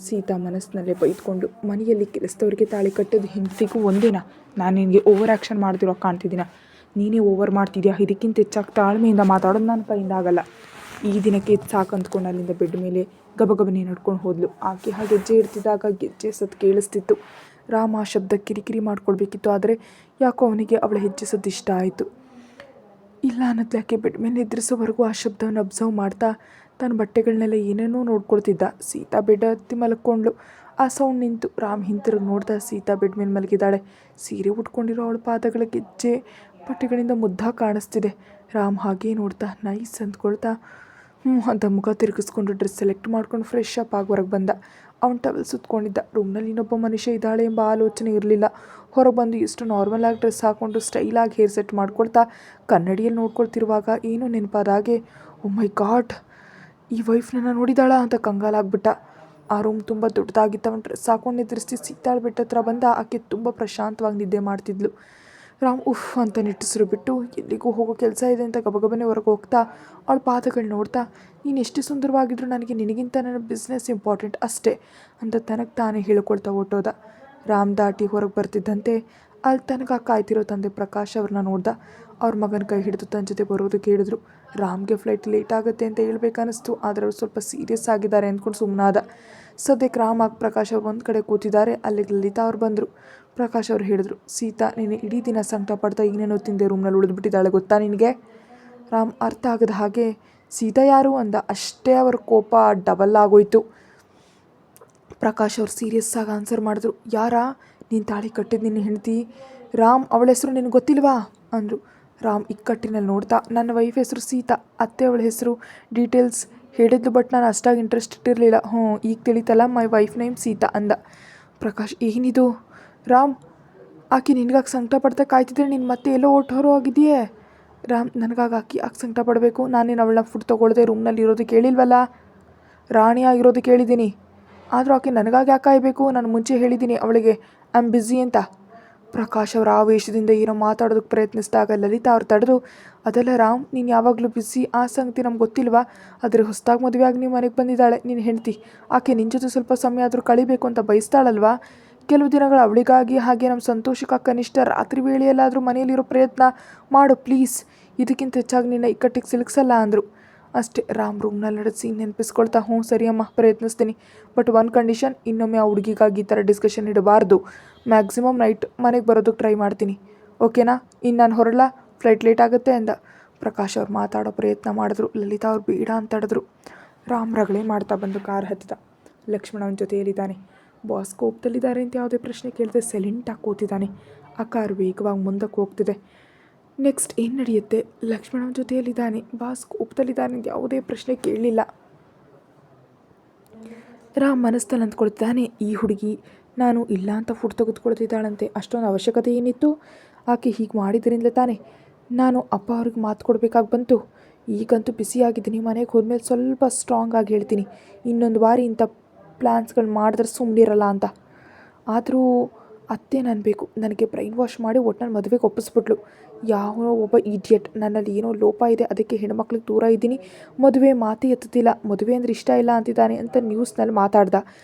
ಸೀತಾ ಮನಸ್ಸಿನಲ್ಲೇ ಬೈದ್ಕೊಂಡು, ಮನೆಯಲ್ಲಿ ಕೆಲಸದವ್ರಿಗೆ ತಾಳಿ ಕಟ್ಟೋದು ಹೆಂಡತಿಗೂ ಒಂದೇನಾ? ನಾನು ನಿನಗೆ ಓವರ್ ಆ್ಯಕ್ಷನ್ ಮಾಡ್ತಿರೋ ಕಾಣ್ತಿದ್ದೀನ? ನೀನೇ ಓವರ್ ಮಾಡ್ತಿದ್ಯಾ. ಇದಕ್ಕಿಂತ ಹೆಚ್ಚಾಗಿ ತಾಳ್ಮೆಯಿಂದ ಮಾತಾಡೋದು ನನ್ನ ಕೈಯಿಂದ ಆಗಲ್ಲ. ಈ ದಿನಕ್ಕೆ ಸಾಕು ಅಂದ್ಕೊಂಡು ಅಲ್ಲಿಂದ ಬೆಡ್ ಮೇಲೆ ಗಬಗಬನೇ ನಡ್ಕೊಂಡು ಹೋದ್ಲು. ಆಕೆ ಹಾಗೆ ಗೆಜ್ಜೆ ಇಡ್ತಿದ್ದಾಗ ಗೆಜ್ಜೆ ಸದ್ದು ಕೇಳಿಸ್ತಿತ್ತು. ರಾಮ ಆ ಶಬ್ದ ಕಿರಿಕಿರಿ ಮಾಡ್ಕೊಳ್ಬೇಕಿತ್ತು, ಆದರೆ ಯಾಕೋ ಅವನಿಗೆ ಅವಳ ಹೆಜ್ಜೆ ಸದ್ದು ಇಷ್ಟ ಆಯಿತು. ಇಲ್ಲ ಅನ್ನತ್ಲೆ ಆಕೆ ಬೆಡ್ ಮೇಲೆ ಎದುರಿಸೋವರೆಗೂ ಆ ಶಬ್ದವನ್ನು ಅಬ್ಸರ್ವ್ ಮಾಡ್ತಾ ತನ್ನ ಬಟ್ಟೆಗಳನ್ನೆಲ್ಲ ಏನೇನೋ ನೋಡ್ಕೊಳ್ತಿದ್ದ. ಸೀತಾ ಬೆಡ್ ಹತ್ತಿ ಮಲ್ಕೊಂಡ್ಳು. ಆ ಸೌಂಡ್ ನಿಂತು. ರಾಮ್ ಹಿಂತಿರುಗಿ ನೋಡ್ದ. ಸೀತಾ ಬೆಡ್ ಮೇಲೆ ಮಲಗಿದ್ದಾಳೆ. ಸೀರೆ ಉಟ್ಕೊಂಡಿರೋ ಅವಳ ಪಾದಗಳ ಗೆಜ್ಜೆ ಬಟ್ಟೆಗಳಿಂದ ಮುದ್ದಾಗಿ ಕಾಣಿಸ್ತಿದೆ. ರಾಮ್ ಹಾಗೇ ನೋಡ್ತಾ ನೈಸ್ ಅಂದ್ಕೊಳ್ತಾ ಅಂತ ಮುಖ ತಿರುಗಿಸ್ಕೊಂಡು ಡ್ರೆಸ್ ಸೆಲೆಕ್ಟ್ ಮಾಡ್ಕೊಂಡು ಫ್ರೆಶ್ ಅಪ್ ಆಗಿ ಹೊರಗೆ ಬಂದ. ಅವ್ನು ಟವೆಲ್ ಸುತ್ಕೊಂಡಿದ್ದ. ರೂಮ್ನಲ್ಲಿ ಇನ್ನೊಬ್ಬ ಮನುಷ್ಯ ಇದ್ದಾಳೆ ಎಂಬ ಆಲೋಚನೆ ಇರಲಿಲ್ಲ. ಹೊರಗೆ ಬಂದು ಎಷ್ಟು ನಾರ್ಮಲ್ ಆಗಿ ಡ್ರೆಸ್ ಹಾಕ್ಕೊಂಡು ಸ್ಟೈಲಾಗಿ ಹೇರ್ ಸೆಟ್ ಮಾಡ್ಕೊಳ್ತಾ ಕನ್ನಡಿಯಲ್ಲಿ ನೋಡ್ಕೊಳ್ತಿರುವಾಗ ಏನೋ ನೆನಪಾದ ಹಾಗೆ, ಓ ಮೈ ಗಾಡ್, ಈ ವೈಫ್ ನನ್ನ ನೋಡಿದಾಳ ಅಂತ ಕಂಗಾಲಾಗ್ಬಿಟ್ಟ. ಆ ರೂಮ್ ತುಂಬ ದೊಡ್ಡದಾಗಿತ್ತು. ಅವನು ಡ್ರೆಸ್ ಹಾಕೊಂಡು ನಿದ್ರಿಸಿ ಸೀತಾಳ ಬೆಟ್ಟ ಹತ್ರ ಬಂದ. ಆಕೆ ತುಂಬ ಪ್ರಶಾಂತವಾಗಿ ನಿದ್ದೆ ಮಾಡ್ತಿದ್ಲು. ರಾಮ್ ಉಫ್ ಅಂತ ನಿಟ್ಟುಸಿರು ಬಿಟ್ಟು, ಎಲ್ಲಿಗೂ ಹೋಗೋ ಕೆಲಸ ಇದೆ ಅಂತ ಗಬಗಬನೇ ಹೊರಗೆ ಹೋಗ್ತಾ ಅವಳ ಪಾದಗಳು ನೋಡ್ತಾ, ನೀನು ಎಷ್ಟು ಸುಂದರವಾಗಿದ್ರು ನನಗೆ ನಿನಗಿಂತ ನನ್ನ ಬಿಸ್ನೆಸ್ ಇಂಪಾರ್ಟೆಂಟ್ ಅಷ್ಟೇ ಅಂತ ತನಗೆ ತಾನೇ ಹೇಳ್ಕೊಳ್ತಾ ಹೊಟ್ಟೋದ. ರಾಮ್ ದಾಟಿ ಹೊರಗೆ ಬರ್ತಿದ್ದಂತೆ ಅಲ್ಲಿ ತನಕ ಕಾಯ್ತಿರೋ ತಂದೆ ಪ್ರಕಾಶ್ ಅವ್ರನ್ನ ನೋಡ್ದ. ಅವ್ರ ಮಗನ ಕೈ ಹಿಡಿದು ತನ್ನ ಜೊತೆ ಬರೋದಕ್ಕೆ ಹೇಳಿದ್ರು. ರಾಮ್ಗೆ ಫ್ಲೈಟ್ ಲೇಟ್ ಆಗುತ್ತೆ ಅಂತ ಹೇಳ್ಬೇಕನ್ನಿಸ್ತು, ಆದರೆ ಅವ್ರು ಸ್ವಲ್ಪ ಸೀರಿಯಸ್ ಆಗಿದ್ದಾರೆ ಅಂದ್ಕೊಂಡು ಸುಮ್ಮನಾದ. ಸದ್ಯಕ್ಕೆ ರಾಮ್ ಆಗಿ ಪ್ರಕಾಶ್ ಅವ್ರು ಒಂದು ಕಡೆ ಕೂತಿದ್ದಾರೆ. ಅಲ್ಲಿಗೆ ಲಲಿತಾ ಅವ್ರು ಬಂದರು. ಪ್ರಕಾಶ್ ಅವ್ರು ಹೇಳಿದ್ರು, ಸೀತಾ ನೀನು ಇಡೀ ದಿನ ಸಂಕಟ ಪಡ್ತಾ ಏನೇನೋ ತಿಂದೆ ರೂಮ್ನಲ್ಲಿ ಉಳಿದ್ಬಿಟ್ಟಿದ್ದಾಳೆ ಗೊತ್ತಾ ನಿನಗೆ? ರಾಮ್ ಅರ್ಥ ಆಗದ ಹಾಗೆ, ಸೀತಾ ಯಾರು ಅಂದ. ಅಷ್ಟೇ ಅವ್ರ ಕೋಪ ಡಬಲ್ ಆಗೋಯ್ತು. ಪ್ರಕಾಶ್ ಅವ್ರು ಸೀರಿಯಸ್ ಆಗಿ ಆನ್ಸರ್ ಮಾಡಿದ್ರು, ಯಾರಾ? ನೀನು ತಾಳಿ ಕಟ್ಟಿದ್ದು ನಿನ್ನ ಹೆಂಡತಿ. ರಾಮ್, ಅವಳ ಹೆಸರು ನಿನಗೆ ಗೊತ್ತಿಲ್ವಾ ಅಂದರು. ರಾಮ್ ಇಕ್ಕಟ್ಟಿನಲ್ಲಿ ನೋಡ್ತಾ, ನನ್ನ ವೈಫ್ ಹೆಸರು ಸೀತಾ, ಅತ್ತೆ ಅವಳ ಹೆಸರು ಡೀಟೇಲ್ಸ್ ಹೇಳಿದ್ಲು, ಬಟ್ ನಾನು ಅಷ್ಟಾಗಿ ಇಂಟ್ರೆಸ್ಟ್ ಇಟ್ಟಿರಲಿಲ್ಲ. ಈಗ ತಿಳಿತಲ್ಲ, ಮೈ ವೈಫ್ ನೇಮ್ ಸೀತಾ ಅಂದ. ಪ್ರಕಾಶ್, ಏನಿದು? ರಾಮ್, ಆಕೆ ನಿನಗಾಗಿ ಸಂಕಟ ಪಡ್ತಾ ಕಾಯ್ತಿದ್ರೆ ನೀನು ಮತ್ತೆ ಎಲ್ಲೋ ಹೊರಟು ಹೋಗಿದೆಯೇ? ರಾಮ್, ನನಗಾಗಿ ಆಕೆ ಸಂಕಟ ಪಡಬೇಕು? ನಾನೇನು ಅವಳನ್ನ ಫುಡ್ ತೊಗೊಳ್ದೆ ರೂಮ್ನಲ್ಲಿ ಇರೋದಕ್ಕೆ ಹೇಳಿಲ್ವಲ್ಲ, ರಾಣಿಯಾಗಿರೋದಕ್ಕೆ ಹೇಳಿದ್ದೀನಿ. ಆದರೂ ಆಕೆ ನನಗಾಗಿ ಯಾಕೆ ಕಾಯಬೇಕು? ನಾನು ಮುಂಚೆ ಹೇಳಿದ್ದೀನಿ ಅವಳಿಗೆ ಐ ಆಮ್ ಬ್ಯುಸಿ ಅಂತ. ಪ್ರಕಾಶ್ ಅವರ ಆವೇಶದಿಂದ ಏನೋ ಮಾತಾಡೋದಕ್ಕೆ ಪ್ರಯತ್ನಿಸಿದಾಗ ಲಲಿತಾ ಅವ್ರು ತಡೆದು, ಅದೆಲ್ಲ ರಾಮ್, ನೀನು ಯಾವಾಗಲೂ ಬ್ಯುಸಿ, ಆ ಸಂಗತಿ ನಮ್ಗೆ ಗೊತ್ತಿಲ್ವಾ? ಆದರೆ ಹೊಸದಾಗಿ ಮದುವೆಯಾಗಿ ನೀವು ಮನೆಗೆ ಬಂದಿದ್ದಾಳೆ ನಿನ್ನ ಹೆಂಡತಿ. ಆಕೆ ನಿನ್ನ ಜೊತೆ ಸ್ವಲ್ಪ ಸಮಯ ಆದರೂ ಕಳಿಬೇಕು ಅಂತ ಬಯಸ್ತಾಳಲ್ವಾ? ಕೆಲವು ದಿನಗಳು ಅವಳಿಗಾಗಿ, ಹಾಗೆ ನಮ್ಮ ಸಂತೋಷಕ್ಕೆ ಕನಿಷ್ಠ ರಾತ್ರಿ ವೇಳೆಯಲ್ಲಾದರೂ ಮನೆಯಲ್ಲಿರೋ ಪ್ರಯತ್ನ ಮಾಡು ಪ್ಲೀಸ್. ಇದಕ್ಕಿಂತ ಹೆಚ್ಚಾಗಿ ನಿನ್ನ ಇಕ್ಕಟ್ಟಿಗೆ ಸಿಲುಕ್ಸಲ್ಲ ಅಂದರು. ಅಷ್ಟೇ. ರಾಮ್ ರೂಮ್ನಲ್ಲಿ ನಡೆದು ಸೀನ್ ನೆನಪಿಸ್ಕೊಳ್ತಾ, ಸರಿ ಅಮ್ಮ, ಪ್ರಯತ್ನಿಸ್ತೀನಿ, ಬಟ್ ಒಂದು ಕಂಡೀಷನ್, ಇನ್ನೊಮ್ಮೆ ಆ ಹುಡುಗಿಗಾಗಿ ಈ ಥರ ಡಿಸ್ಕಷನ್ ಇಡಬಾರ್ದು. ಮ್ಯಾಕ್ಸಿಮಮ್ ನೈಟ್ ಮನೆಗೆ ಬರೋದಕ್ಕೆ ಟ್ರೈ ಮಾಡ್ತೀನಿ, ಓಕೆನಾ? ಇನ್ನು ನಾನು ಹೊರಡಲ್ಲ, ಫ್ಲೈಟ್ ಲೇಟ್ ಆಗುತ್ತೆ ಅಂದ. ಪ್ರಕಾಶ್ ಅವ್ರು ಮಾತಾಡೋ ಪ್ರಯತ್ನ ಮಾಡಿದ್ರು. ಲಲಿತಾ ಅವ್ರು ಬೇಡ ಅಂತ ತಡೆದ್ರು. ರಾಮ್ ರಗಳೆ ಮಾಡ್ತಾ ಬಂದು ಕಾರ್ ಹತ್ತಿದ. ಲಕ್ಷ್ಮಣ ಅವನ ಜೊತೆಯಲ್ಲಿದ್ದಾನೆ. ಬಾಸ್ ಕೋಪದಲ್ಲಿದ್ದಾರೆ ಅಂತ ಯಾವುದೇ ಪ್ರಶ್ನೆ ಕೇಳಿದೆ ಸೈಲೆಂಟಾಗಿ ಕೂತಿದ್ದಾನೆ. ಆ ಕಾರ್ ವೇಗವಾಗಿ ಮುಂದಕ್ಕೆ ಹೋಗ್ತಿದೆ. ನೆಕ್ಸ್ಟ್ ಏನು ನಡೆಯುತ್ತೆ? ಲಕ್ಷ್ಮಣ ಜೊತೆಯಲ್ಲಿದ್ದಾನೆ, ಬಾಸ್ ಕೋಪದಲ್ಲಿದ್ದಾನೆ ಅಂತ ಯಾವುದೇ ಪ್ರಶ್ನೆ ಕೇಳಲಿಲ್ಲ. ರಾಮ್ ಮನಸ್ಸಲ್ಲಿ ಅಂದ್ಕೊಳ್ತಿದ್ದಾನೆ, ಈ ಹುಡುಗಿ ನಾನು ಇಲ್ಲ ಅಂತ ಫುಡ್ ತೆಗೆದುಕೊಳ್ತಿದ್ದಾಳಂತೆ, ಅಷ್ಟೊಂದು ಅವಶ್ಯಕತೆ ಏನಿತ್ತು? ಆಕೆ ಹೀಗೆ ಮಾಡಿದ್ರಿಂದಲೇ ತಾನೇ ನಾನು ಅಪ್ಪ ಅವ್ರಿಗೆ ಮಾತು ಕೊಡಬೇಕಾಗಿ ಬಂತು. ಈಗಂತೂ ಬಿಸಿಯಾಗಿದ್ದೀನಿ, ಮನೆಗೆ ಹೋದ್ಮೇಲೆ ಸ್ವಲ್ಪ ಸ್ಟ್ರಾಂಗ್ ಆಗಿ ಹೇಳ್ತೀನಿ, ಇನ್ನೊಂದು ಬಾರಿ ಇಂಥ ಪ್ಲ್ಯಾನ್ಸ್ಗಳು ಮಾಡಿದ್ರೆ ಸುಮ್ಮನಿರಲ್ಲ ಅಂತ. ಆದರೂ ಅತ್ತೆ ಅನ್ಬೇಕು, ನನಗೆ ಬ್ರೈನ್ ವಾಶ್ ಮಾಡಿ ಒಟ್ಟಿನಲ್ಲಿ ಮದುವೆಗೆ ಒಪ್ಪಿಸ್ಬಿಟ್ಲು. ಯಾವ ಒಬ್ಬ ಈಡಿಯಟ್, ನನ್ನಲ್ಲಿ ಏನೋ ಲೋಪ ಇದೆ, ಅದಕ್ಕೆ ಹೆಣ್ಮಕ್ಳಿಗೆ ದೂರ ಇದ್ದೀನಿ, ಮದುವೆ ಮಾತೇ ಎತ್ತುತ್ತಿಲ್ಲ, ಮದುವೆ ಅಂದರೆ ಇಷ್ಟ ಇಲ್ಲ ಅಂತಿದ್ದಾನೆ ಅಂತ ನ್ಯೂಸ್ನಲ್ಲಿ ಮಾತಾಡ್ದ.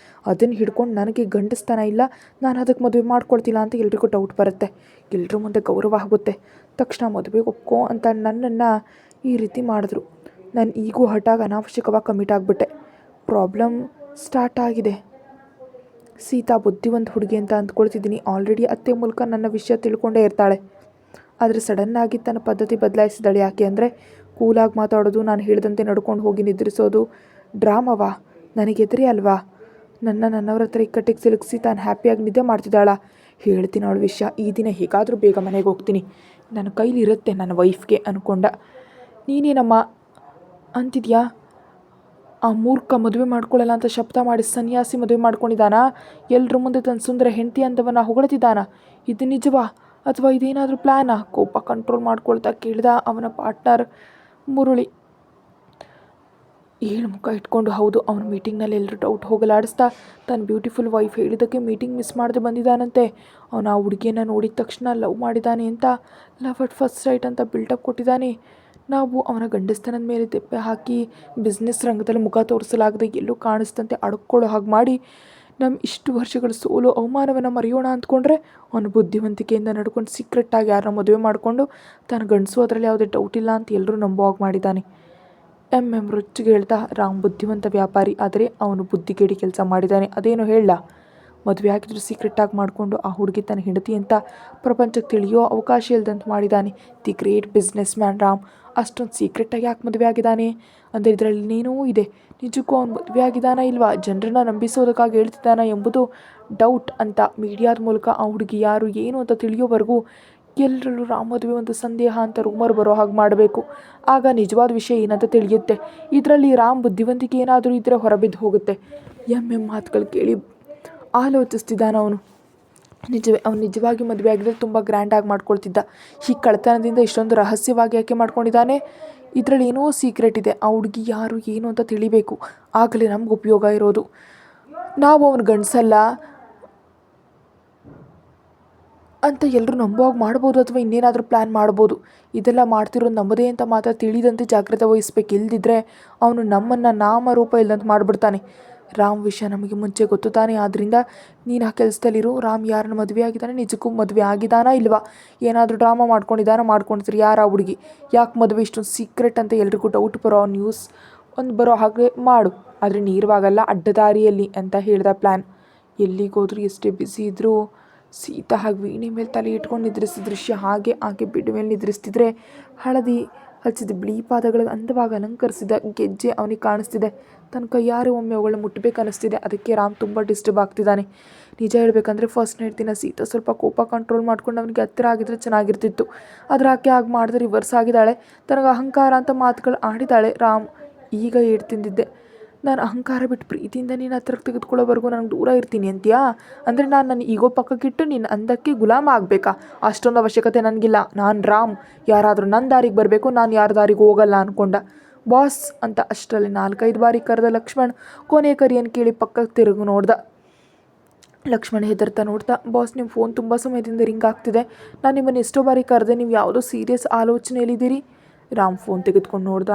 ಅದನ್ನು ಹಿಡ್ಕೊಂಡು ನನಗೆ ಗಂಡಸ್ತನ ಇಲ್ಲ, ನಾನು ಅದಕ್ಕೆ ಮದುವೆ ಮಾಡ್ಕೊಳ್ತಿಲ್ಲ ಅಂತ ಎಲ್ರಿಗೂ ಡೌಟ್ ಬರುತ್ತೆ, ಎಲ್ಲರ ಮುಂದೆ ಗೌರವ ಆಗುತ್ತೆ. ತಕ್ಷಣ ಮದುವೆಗೆ ಒಪ್ಕೋ ಅಂತ ನನ್ನನ್ನು ಈ ರೀತಿ ಮಾಡಿದ್ರು. ನಾನು ಈಗೂ ಹಠಾಗಿ ಅನಾವಶ್ಯಕವಾಗಿ ಕಮಿಟ್ ಆಗಿಬಿಟ್ಟೆ. ಪ್ರಾಬ್ಲಮ್ ಸ್ಟಾರ್ಟ್ ಆಗಿದೆ. ಸೀತಾ ಬುದ್ಧಿವಂತ ಹುಡುಗಿ ಅಂತ ಅಂದ್ಕೊಳ್ತಿದ್ದೀನಿ. ಆಲ್ರೆಡಿ ಅತ್ತೆ ಮೂಲಕ ನನ್ನ ವಿಷಯ ತಿಳ್ಕೊಂಡೇ ಇರ್ತಾಳೆ. ಆದರೆ ಸಡನ್ನಾಗಿ ತನ್ನ ಪದ್ಧತಿ ಬದಲಾಯಿಸಿದಾಳೆ. ಯಾಕೆ ಅಂದರೆ ಕೂಲಾಗಿ ಮಾತಾಡೋದು, ನಾನು ಹೇಳಿದಂತೆ ನಡ್ಕೊಂಡು ಹೋಗಿ ನಿದ್ರಿಸೋದು ಡ್ರಾಮವಾ? ನನಗೆದುರಿ ಅಲ್ವಾ? ನನ್ನವರ ಹತ್ರ ಇಕ್ಕಟ್ಟಿಗೆ ಸಿಲುಕಿಸಿ ತಾನು ಹ್ಯಾಪಿಯಾಗಿ ನಿದ್ದೆ ಮಾಡ್ತಿದ್ದಾಳ. ಹೇಳ್ತೀನಿ ಅವಳ ವಿಷಯ. ಈ ದಿನ ಹೇಗಾದರೂ ಬೇಗ ಮನೆಗೆ ಹೋಗ್ತೀನಿ. ನನ್ನ ಕೈಲಿರುತ್ತೆ ನನ್ನ ವೈಫ್ಗೆ ಅಂದ್ಕೊಂಡ. ನೀನೇನಮ್ಮ ಅಂತಿದ್ಯಾ? ಆ ಮೂರ್ಖ ಮದುವೆ ಮಾಡ್ಕೊಳ್ಳಲ್ಲ ಅಂತ ಶಬ್ದ ಮಾಡಿ ಸನ್ಯಾಸಿ ಮದುವೆ ಮಾಡ್ಕೊಂಡಿದ್ದಾನಾ? ಎಲ್ಲರ ಮುಂದೆ ತನ್ನ ಸುಂದರ ಹೆಂಡತಿ ಅಂತವನ್ನ ಹೊಗಳ್ತಿದ್ದಾನ? ಇದು ನಿಜವಾ ಅಥವಾ ಇದೇನಾದರೂ ಪ್ಲ್ಯಾನಾ? ಕೋಪ ಕಂಟ್ರೋಲ್ ಮಾಡ್ಕೊಳ್ತಾ ಕೇಳಿದ ಅವನ ಪಾರ್ಟ್ನರ್ ಮುರಳಿ. ಏಳು ಮುಖ ಇಟ್ಕೊಂಡು ಹೌದು, ಅವನ ಮೀಟಿಂಗ್ನಲ್ಲಿ ಎಲ್ಲರೂ ಡೌಟ್ ಹೋಗಲಾಡಿಸ್ತಾ ತನ್ನ ಬ್ಯೂಟಿಫುಲ್ ವೈಫ್ ಹೇಳಿದ್ದಕ್ಕೆ ಮೀಟಿಂಗ್ ಮಿಸ್ ಮಾಡದೆ ಬಂದಿದ್ದಾನಂತೆ. ಅವನು ಆ ಹುಡುಗಿಯನ್ನು ನೋಡಿದ ತಕ್ಷಣ ಲವ್ ಮಾಡಿದ್ದಾನೆ ಅಂತ, ಲವ್ ಅಟ್ ಫಸ್ಟ್ ಸೈಟ್ ಅಂತ ಬಿಲ್ಡಪ್ ಕೊಟ್ಟಿದ್ದಾನೆ. ನಾವು ಅವನ ಗಂಡಸ್ತನದ ಮೇಲೆ ತೆಪ್ಪೆ ಹಾಕಿ ಬಿಸ್ನೆಸ್ ರಂಗದಲ್ಲಿ ಮುಖ ತೋರಿಸಲಾಗದೆ ಎಲ್ಲೂ ಕಾಣಿಸ್ತಂತೆ ಅಡ್ಕೊಳ್ಳೋ ಹಾಗೆ ಮಾಡಿ ನಮ್ಮ ಇಷ್ಟು ವರ್ಷಗಳ ಸೋಲು ಅವಮಾನವನ್ನು ಮರೆಯೋಣ ಅಂದ್ಕೊಂಡ್ರೆ ಅವನು ಬುದ್ಧಿವಂತಿಕೆಯಿಂದ ನಡ್ಕೊಂಡು ಸೀಕ್ರೆಟಾಗಿ ಯಾರನ್ನ ಮದುವೆ ಮಾಡಿಕೊಂಡು ತಾನು ಗಂಡಸು ಅದರಲ್ಲಿ ಯಾವುದೇ ಡೌಟ್ ಇಲ್ಲ ಅಂತ ಎಲ್ಲರೂ ನಂಬೋ ಹಾಗೆ ಮಾಡಿದ್ದಾನೆ. ರುಚಿಗೆ ಹೇಳ್ದ, ರಾಮ್ ಬುದ್ಧಿವಂತ ವ್ಯಾಪಾರಿ, ಆದರೆ ಅವನು ಬುದ್ಧಿಗೇಡಿ ಕೆಲಸ ಮಾಡಿದ್ದಾನೆ. ಅದೇನು ಹೇಳ? ಮದುವೆ ಆಗಿದ್ರು ಸೀಕ್ರೆಟಾಗಿ ಮಾಡಿಕೊಂಡು ಆ ಹುಡುಗಿ ತನ್ನ ಹೆಂಡತಿ ಅಂತ ಪ್ರಪಂಚಕ್ಕೆ ತಿಳಿಯೋ ಅವಕಾಶ ಇಲ್ದಂತ ಮಾಡಿದ್ದಾನೆ. The great business man Ram. ಅಷ್ಟೊಂದು ಸೀಕ್ರೆಟಾಗಿ ಯಾಕೆ ಮದುವೆ ಆಗಿದ್ದಾನೆ ಅಂದರೆ ಇದರಲ್ಲಿ ಇನ್ನೇನೂ ಇದೆ. ನಿಜಕ್ಕೂ ಅವನು ಮದುವೆ ಆಗಿದ್ದಾನಾ ಇಲ್ವಾ, ಜನರನ್ನ ನಂಬಿಸೋದಕ್ಕಾಗಿ ಹೇಳ್ತಿದ್ದಾನ ಎಂಬುದು ಡೌಟ್ ಅಂತ ಮೀಡಿಯಾದ ಮೂಲಕ ಆ ಹುಡುಗಿ ಯಾರು ಏನು ಅಂತ ತಿಳಿಯೋವರೆಗೂ ಎಲ್ಲರಲ್ಲೂ ರಾಮ್ ಮದುವೆ ಒಂದು ಸಂದೇಹ ಅಂತ ರೂಮರ್ ಬರೋ ಹಾಗೆ ಮಾಡಬೇಕು. ಆಗ ನಿಜವಾದ ವಿಷಯ ಏನಂತ ತಿಳಿಯುತ್ತೆ. ಇದರಲ್ಲಿ ರಾಮ್ ಬುದ್ಧಿವಂತಿಕೆ ಏನಾದರೂ ಇದ್ದರೆ ಹೊರಬಿದ್ದು ಹೋಗುತ್ತೆ. ಮಾತುಗಳು ಕೇಳಿ ಆಲೋಚಿಸ್ತಿದ್ದಾನ ಅವನು. ಅವನು ನಿಜವಾಗಿ ಮದುವೆ ಆಗಿದ್ರೆ ತುಂಬ ಗ್ರ್ಯಾಂಡಾಗಿ ಮಾಡ್ಕೊಳ್ತಿದ್ದ. ಈ ಕಳ್ತನದಿಂದ ಇಷ್ಟೊಂದು ರಹಸ್ಯವಾಗಿ ಯಾಕೆ ಮಾಡ್ಕೊಂಡಿದ್ದಾನೆ? ಇದರಲ್ಲಿ ಏನೋ ಸೀಕ್ರೆಟ್ ಇದೆ. ಆ ಹುಡುಗಿ ಯಾರು ಏನು ಅಂತ ತಿಳಿಬೇಕು. ಆಗಲೇ ನಮ್ಗೆ ಉಪಯೋಗ ಇರೋದು. ನಾವು ಅವನ ಗಂಡಸಲ್ಲ ಅಂತ ಎಲ್ಲರೂ ನಂಬುವಾಗ ಮಾಡ್ಬೋದು ಅಥವಾ ಇನ್ನೇನಾದರೂ ಪ್ಲ್ಯಾನ್ ಮಾಡ್ಬೋದು. ಇದೆಲ್ಲ ಮಾಡ್ತಿರೋದು ನಮ್ಮದೇ ಅಂತ ಮಾತ್ರ ತಿಳಿದಂತೆ ಜಾಗ್ರತೆ ವಹಿಸ್ಬೇಕು. ಇಲ್ದಿದ್ರೆ ಅವನು ನಮ್ಮನ್ನು ನಾಮರೂಪ ಇಲ್ಲದಂತ ಮಾಡಿಬಿಡ್ತಾನೆ. ರಾಮ್ ವಿಷಯ ನಮಗೆ ಮುಂಚೆ ಗೊತ್ತು ತಾನೆ. ಆದ್ದರಿಂದ ನೀನು ಆ ಕೆಲಸದಲ್ಲಿರು. ರಾಮ್ ಯಾರನ್ನ ಮದುವೆ ಆಗಿದ್ದಾನೆ, ನಿಜಕ್ಕೂ ಮದುವೆ ಆಗಿದ್ದಾನಾ ಇಲ್ವಾ, ಏನಾದರೂ ಡ್ರಾಮಾ ಮಾಡ್ಕೊಂಡಿರ್ತೀರಿ. ಯಾರು ಆ ಹುಡುಗಿ, ಯಾಕೆ ಮದುವೆ ಇಷ್ಟೊಂದು ಸೀಕ್ರೆಟ್ ಅಂತ ಎಲ್ರಿಗೂ ಡೌಟ್ ಬರೋ ನ್ಯೂಸ್ ಒಂದು ಬರೋ ಹಾಗೆ ಮಾಡು. ಆದರೆ ನೇರವಾಗಲ್ಲ, ಅಡ್ಡದಾರಿಯಲ್ಲಿ ಅಂತ ಹೇಳಿದ ಪ್ಲ್ಯಾನ್. ಎಲ್ಲಿಗೋದ್ರೂ ಎಷ್ಟೇ ಬ್ಯುಸಿ ಇದ್ದರೂ ಸೀತಾ ಹಾಗೆ ವೀಣೆ ಮೇಲೆ ತಲೆ ಇಟ್ಕೊಂಡು ನಿದ್ರಿಸಿದ ದೃಶ್ಯ ಹಾಗೆ ಆಕೆ ಬೆಡ್ ಮೇಲೆ ನಿದ್ರಿಸ್ತಿದ್ರೆ ಹಳದಿ ಹಚ್ಚಿದ ಬಿಳಿ ಪಾದಗಳಿಗೆ ಅಂದವಾಗಿ ಅಲಂಕರಿಸಿದ ಗೆಜ್ಜೆ ಅವನಿಗೆ ಕಾಣಿಸ್ತಿದೆ. ತನ್ನ ಕೈಯಾರೆ ಒಮ್ಮೆ ಅವುಗಳನ್ನ ಮುಟ್ಟಬೇಕು ಅನ್ನಿಸ್ತಿದೆ. ಅದಕ್ಕೆ ರಾಮ್ ತುಂಬ ಡಿಸ್ಟರ್ಬ್ ಆಗ್ತಿದ್ದಾನೆ. ನಿಜ ಹೇಳ್ಬೇಕಂದ್ರೆ ಫಸ್ಟ್ ನೈಟ್ ದಿನ ಸೀತಾ ಸ್ವಲ್ಪ ಕೋಪ ಕಂಟ್ರೋಲ್ ಮಾಡ್ಕೊಂಡು ಅವನಿಗೆ ಹತ್ತಿರ ಆಗಿದ್ರೆ ಚೆನ್ನಾಗಿರ್ತಿತ್ತು. ಆದರೆ ಆಕೆ ಹಾಗೆ ಮಾಡಿದ್ರೆ ರಿವರ್ಸ್ ಆಗಿದ್ದಾಳೆ. ತನಗೆ ಅಹಂಕಾರ ಅಂತ ಮಾತುಗಳು ಆಡಿದ್ದಾಳೆ. ರಾಮ್ ಈಗ ಏಟ್ ತಿಂದಿದ್ದೆ. ನಾನು ಅಹಂಕಾರ ಬಿಟ್ಟು ಪ್ರೀತಿಯಿಂದ ನೀನು ಹತ್ರಕ್ಕೆ ತೆಗೆದುಕೊಳ್ಳೋವರೆಗೂ ನನಗೆ ದೂರ ಇರ್ತೀನಿ ಅಂತೀಯಾ? ಅಂದರೆ ನಾನು ನನ್ನ ಈಗೋ ಪಕ್ಕಕ್ಕಿಟ್ಟು ನಿನ್ನ ಅಂದಕ್ಕೆ ಗುಲಾಮ ಆಗಬೇಕಾ? ಅಷ್ಟೊಂದು ಅವಶ್ಯಕತೆ ನನಗಿಲ್ಲ. ನಾನು ರಾಮ್. ಯಾರಾದರೂ ನನ್ನ ದಾರಿಗೆ ಬರಬೇಕು, ನಾನು ಯಾರ ದಾರಿಗೆ ಹೋಗಲ್ಲ ಅಂದ್ಕೊಂಡ. ಬಾಸ್ ಅಂತ ಅಷ್ಟರಲ್ಲಿ 4-5 ಬಾರಿ ಕರೆದ ಲಕ್ಷ್ಮಣ್ ಕೊನೆ ಕರಿಯನ್ನು ಕೇಳಿ ಪಕ್ಕಕ್ಕೆ ತಿರುಗಿ ನೋಡ್ದ. ಲಕ್ಷ್ಮಣ್ ಹೆದರ್ತಾ ನೋಡ್ತಾ, ಬಾಸ್ ನಿಮ್ಮ ಫೋನ್ ತುಂಬ ಸಮಯದಿಂದ ರಿಂಗ್ ಆಗ್ತಿದೆ. ನಾನು ನಿಮ್ಮನ್ನು ಎಷ್ಟೋ ಬಾರಿ ಕರೆದೆ, ನೀವು ಯಾವುದೋ ಸೀರಿಯಸ್ ಆಲೋಚನೆಯಲ್ಲಿದ್ದೀರಿ. ರಾಮ್ ಫೋನ್ ತೆಗೆದುಕೊಂಡು ನೋಡ್ದ.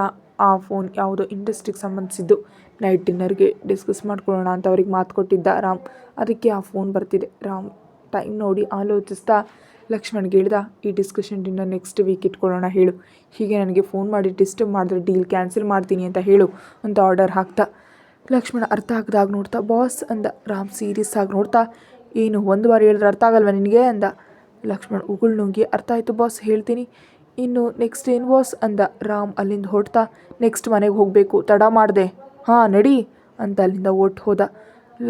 ಆ ಫೋನ್ ಯಾವುದೋ ಇಂಡಸ್ಟ್ರಿಗೆ ಸಂಬಂಧಿಸಿದ್ದು. ನೈಟ್ ಡಿನ್ನರ್ಗೆ ಡಿಸ್ಕಸ್ ಮಾಡ್ಕೊಳ್ಳೋಣ ಅಂತ ಅವ್ರಿಗೆ ಮಾತು ಕೊಟ್ಟಿದ್ದ ರಾಮ್. ಅದಕ್ಕೆ ಆ ಫೋನ್ ಬರ್ತಿದೆ. ರಾಮ್ ಟೈಮ್ ನೋಡಿ ಆಲೋಚಿಸ್ತಾ ಲಕ್ಷ್ಮಣ್ಗೆ ಹೇಳ್ದ, ಈ ಡಿಸ್ಕಷನ್ ಡಿನ್ನರ್ ನೆಕ್ಸ್ಟ್ ವೀಕ್ ಇಟ್ಕೊಳ್ಳೋಣ ಹೇಳು. ಹೀಗೆ ನನಗೆ ಫೋನ್ ಮಾಡಿ ಡಿಸ್ಟರ್ಬ್ ಮಾಡಿದ್ರೆ ಡೀಲ್ ಕ್ಯಾನ್ಸಲ್ ಮಾಡ್ತೀನಿ ಅಂತ ಹೇಳು ಅಂತ ಆರ್ಡರ್ ಹಾಕ್ತಾ. ಲಕ್ಷ್ಮಣ ಅರ್ಥ ಆಗದಾಗ ನೋಡ್ತಾ ಬಾಸ್ ಅಂದ. ರಾಮ್ ಸೀರಿಯಸ್ ಆಗಿ ನೋಡ್ತಾ, ಏನು ಒಂದು ಬಾರಿ ಹೇಳಿದ್ರೆ ಅರ್ಥ ಆಗಲ್ವ ನಿನಗೆ ಅಂದ. ಲಕ್ಷ್ಮಣ್ ಉಗುಳು ನುಂಗಿ ಅರ್ಥ ಆಯಿತು ಬಾಸ್, ಹೇಳ್ತೀನಿ. ಇನ್ನು ನೆಕ್ಸ್ಟ್ ಏನು ಬಾಸ್ ಅಂದ. ರಾಮ್ ಅಲ್ಲಿಂದ ಹೊರಡ್ತಾ, ನೆಕ್ಸ್ಟ್ ಮನೆಗೆ ಹೋಗಬೇಕು, ತಡ ಮಾಡಿದೆ, ಹಾಂ ನಡಿ ಅಂತ ಅಲ್ಲಿಂದ ಹೋದ.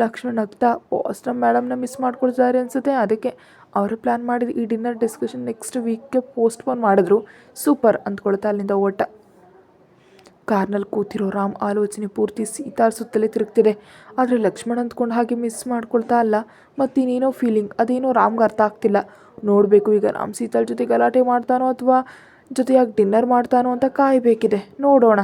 ಲಕ್ಷ್ಮಣ್ ಆಗ್ತಾ, ಬಾಸ್ ನಮ್ಮ ಮೇಡಮ್ನ ಮಿಸ್ ಮಾಡ್ಕೊಳ್ತಾರೆ ಅನಿಸುತ್ತೆ, ಅದಕ್ಕೆ ಅವರು ಪ್ಲ್ಯಾನ್ ಮಾಡಿದ ಈ ಡಿನ್ನರ್ ಡಿಸ್ಕಷನ್ ನೆಕ್ಸ್ಟ್ ವೀಕ್ಗೆ ಪೋಸ್ಟ್ಪೋನ್ ಮಾಡಿದ್ರು. ಸೂಪರ್ ಅಂದ್ಕೊಳ್ತಾ ಅಲ್ಲಿಂದ ಓಟ. ಕಾರ್ನಲ್ಲಿ ಕೂತಿರೋ ರಾಮ್ ಆಲೋಚನೆ ಪೂರ್ತಿ ಸೀತಾರ ಸುತ್ತಲೇ ತಿರುಗ್ತಿದೆ. ಆದರೆ ಲಕ್ಷ್ಮಣ್ ಅಂದ್ಕೊಂಡು ಹಾಗೆ ಮಿಸ್ ಮಾಡ್ಕೊಳ್ತಾ ಅಲ್ಲ, ಮತ್ತಿನ್ನೇನೋ ಫೀಲಿಂಗ್, ಅದೇನೋ ರಾಮ್ಗೆ ಅರ್ಥ ಆಗ್ತಿಲ್ಲ. ನೋಡಬೇಕು ಈಗ ರಾಮ್ ಸೀತಾಳ ಜೊತೆ ಗಲಾಟೆ ಮಾಡ್ತಾನೋ ಅಥವಾ ಜೊತೆಯಾಗಿ ಡಿನ್ನರ್ ಮಾಡ್ತಾನೋ ಅಂತ ಕಾಯಬೇಕಿದೆ. ನೋಡೋಣ.